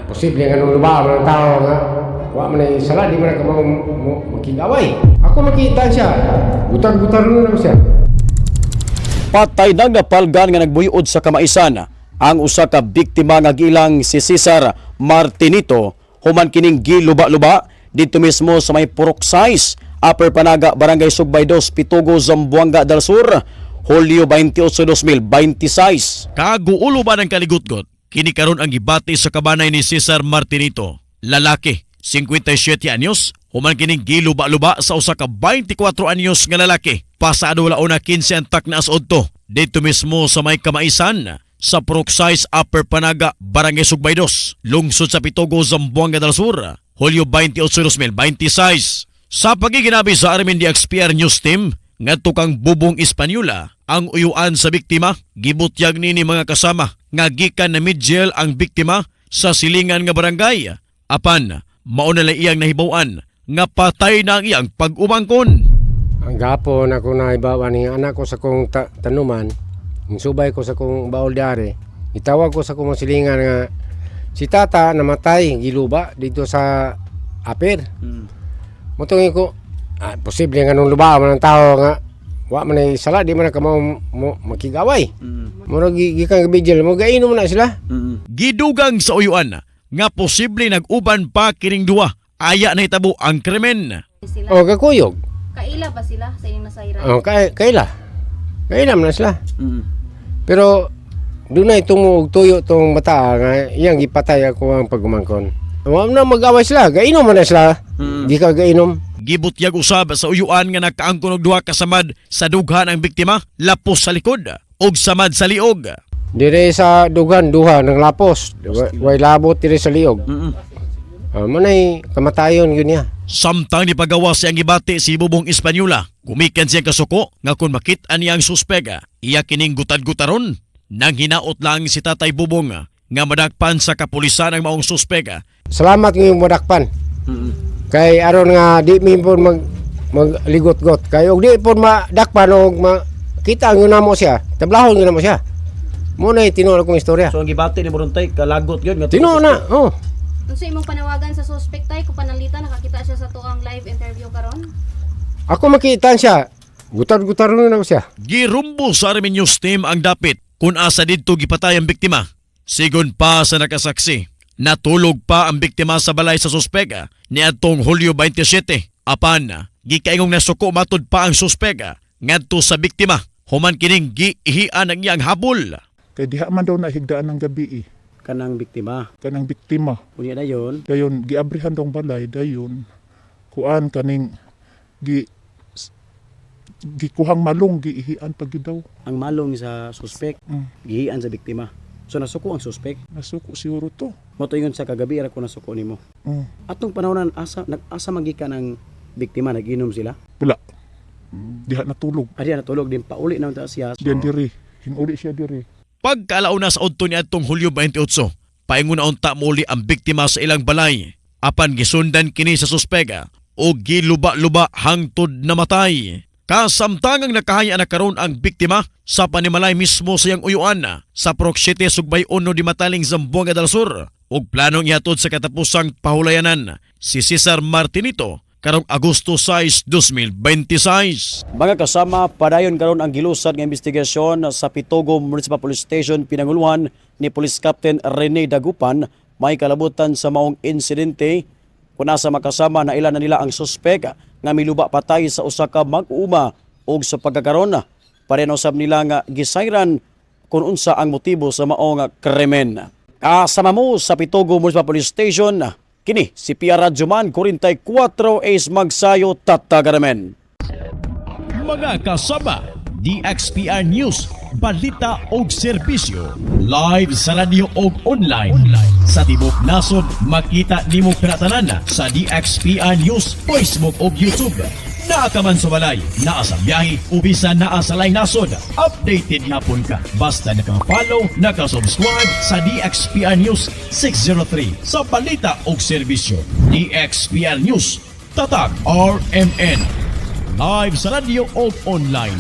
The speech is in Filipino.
posible nga nung luba ng tao nga wa man ay sala, di man ka makigaway. Ako makita siya, butar-butar na siya. Patay nang napalgan nga nagbuyod sa kamaisan ang usa ka biktima nga gilang si Cesar Martinito human kining giluba-luba dito mismo sa may Purok 6, Upper Panaga, Barangay Sugbay 2, Pitugo, Zamboanga del Sur, Hulyo 28, 2026. Kaguulo ba ng kaligutgot? Kini karon ang gibati sa kabanay ni Cesar Martinito. Lalaki, 57 anyos, human kining giluba-luba sa usa ka 24 anyos nga lalaki. Pasado launa 15 antak na asodto. Dito mismo sa may kamaisan sa Purok 6, Upper Panaga, Barangay Sugbay 2, lungsod sa Pitugo, Zamboanga del Sur, Hulyo 28, 2026. Sa pagiginabi sa Armin DXPR News Team, ngadto kang Bubong Espanyola ang uyuan sa biktima, gibutyag nini mga kasama nga gikan na mid-jail ang biktima sa silingan nga barangay. Apan, mauna lang iyang nahibawan nga patay na ang iyang pag-umangkon. Ang gapon ako na ibawa ni anak ko sa kong tanuman, subay ko sa kong baol diare. Itawag ko sa kong silingan nga si tata namatay giluba dito sa Aper. Mutungin ko, posible nga nung luba man ng tao nga wa man ay sala, di man ka makigaway. Mura gikan gabidjel mo gainom na sila. Gidugang sa uyuan nga posible nag-uban pa kining duwa. Aya na hitabo ang krimen. O kakuyog. Kaila ba sila sa inyong nasairan? O kaila. Kailam na sila. Pero doon na itong tuyo tong mata nga iyang ipatay ako ang pagumangkon. Wa na mag-away sila, gainom man na sila. Di ka gainom. Gibutyag usab sa uyuan nga nagkaangkon og duha ka samad sa dughan ang biktima, lapos sa likod ug samad sa liog. Dire sa dugan duha ng lapos, way labot dire sa liog. Manay kamatayon yun niya. Samtang nipagawa siyang gibati si Bubong Espanyola, gumikan siyang kasuko nga kung makit-an niya ang suspega, iya kining gutad-gutaron. Nang hinaot lang si Tatay Bubong nga madakpan sa kapulisan ang maong suspega. Salamat ngayong madakpan. Kay aron nga di mi po magligot-got. Kay og di po madakpan og makita ang namo siya. Tablahon nga namo siya. Muna tinuod akong istorya. So ang gibati ni Buruntay kalagot gyud nga Tinuod na. Oh. Unsa imong panawagan sa suspect tay kung panalita nakakita siya sa tuang live interview karon? Ako makita siya. Gutar-gutar na siya. Girumbo sa Armin News Team ang dapit kung asa didto gipatay ang biktima. Sigon pa sa nakasaksi, natulog pa ang biktima sa balay sa suspega ni atong Hulyo 27. Apan, gikaingong nasuko matud pa ang suspega ngadto sa biktima. Human kining giihian ang iyang habol. Kay diha man daw nahigdaan ng gabi Kanang biktima. kanang biktima. Unya dayon, Dayon giabrihan dong balay dayon kuan kaning gikuhang malong giihian pag daw. ang malong sa suspek gihian sa biktima. So nasuko ang suspek. Nasuko siguro to. Motoingon sa kagabi ra ko nasuko nimo. Atong panahonan asa magikan ang biktima naginom sila. Wala. Diha natulog. Ari natulog din pauli na ta siya. Diyan diri. Hinuli siya diri. Pagkalauna sa udto ni atong Hulyo 28, paingon na unta muli ang biktima sa ilang balay. Apan gisundan kini sa suspega o giluba-luba hangtod na matay. Kasamtangang nakahaya na karon ang biktima sa panimalay mismo sa iyang uyuan sa Purok 7, Sugbay 1 di Mataling, Zamboanga del Sur. Ug planong ihatod sa katapusang pahulayanan si Cesar Martinito karong Agosto 6, 2026. Mga kasama, padayon karon ang gilusad nga investigasyon sa Pitugo Municipal Police Station pinanguluhan ni Police Captain Rene Dagupan. May kalabutan sa maong insidente kung nasa makasama na ilan na nila ang suspek nga miluba patay sa usa ka mag-uuma ug sa pagkakaron parenosab nila nga gisayran kung unsa ang motibo sa maong krimen. Kasama mo sa Pitugo Municipal Police Station, kini si PR Radyoman 44 Ace Magsayo Tatagaramen. Mga kasama, DXPR News, balita og serbisyo. Live sa radyo og online. Sa Tibok Nasod, makita nimo kanatanan sa DXPR News, Facebook og YouTube. Naa ka man sa balay, naa sa biyahe, o bisan naa sa laing nasod. Updated na pun ka. Basta naka-follow, naka-subscribe sa DXPR News 603 sa balita og serbisyo. DXPR News, Tatag RMN. Live sa radyo o online.